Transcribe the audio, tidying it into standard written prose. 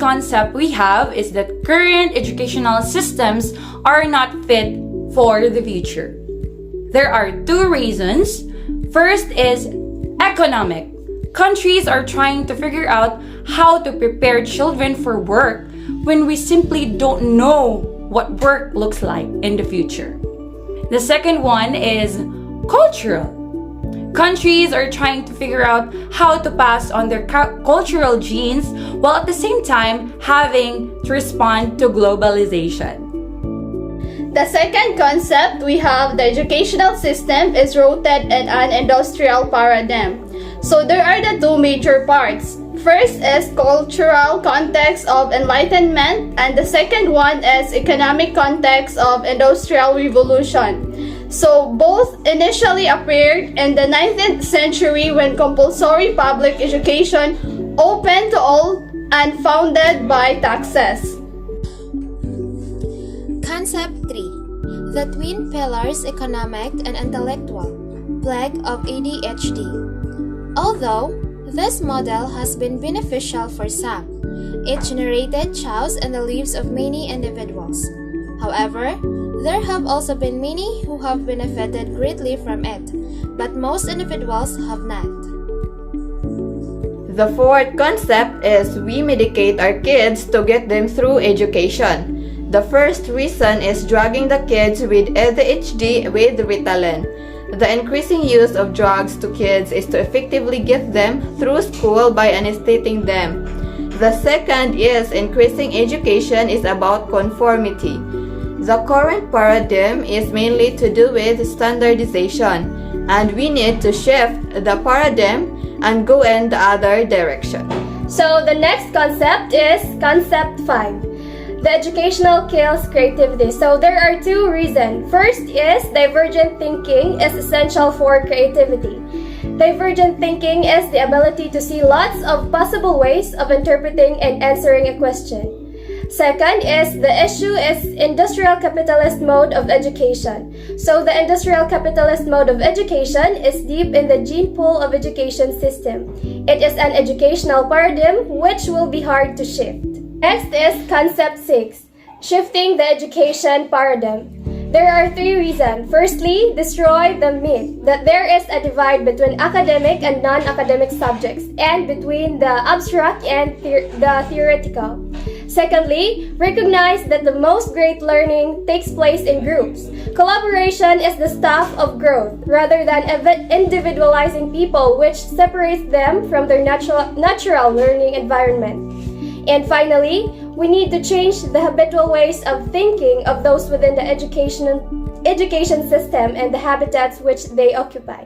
concept we have is that current educational systems are not fit for the future. There are two reasons. First is economic. Countries are trying to figure out how to prepare children for work when we simply don't know what work looks like in the future. The second one is cultural. Countries are trying to figure out how to pass on their cultural genes while at the same time having to respond to globalization. The second concept we have, the educational system, is rooted in an industrial paradigm. So there are the two major parts. First is cultural context of enlightenment, and the second one is economic context of industrial revolution. So both initially appeared in the 19th century when compulsory public education opened to all and funded by taxes. Concept 3. The twin pillars, economic and intellectual, plague of ADHD. Although this model has been beneficial for some, it generated chaos in the lives of many individuals. However, there have also been many who have benefited greatly from it, but most individuals have not. The fourth concept is we medicate our kids to get them through education. The first reason is drugging the kids with ADHD with Ritalin. The increasing use of drugs to kids is to effectively get them through school by anestheting them. The second is increasing education is about conformity. The current paradigm is mainly to do with standardization, and we need to shift the paradigm and go in the other direction. So the next concept is concept 5. The educational kills creativity. So there are two reasons. First is divergent thinking is essential for creativity. Divergent thinking is the ability to see lots of possible ways of interpreting and answering a question. Second is the issue is industrial capitalist mode of education. So the industrial capitalist mode of education is deep in the gene pool of education system. It is an educational paradigm which will be hard to shift. Next is concept 6, shifting the education paradigm. There are three reasons. Firstly, destroy the myth that there is a divide between academic and non-academic subjects and between the abstract and the theoretical. Secondly, recognize that the most great learning takes place in groups. Collaboration is the staff of growth rather than individualizing people, which separates them from their natural learning environment. And finally, we need to change the habitual ways of thinking of those within the education system and the habitats which they occupy.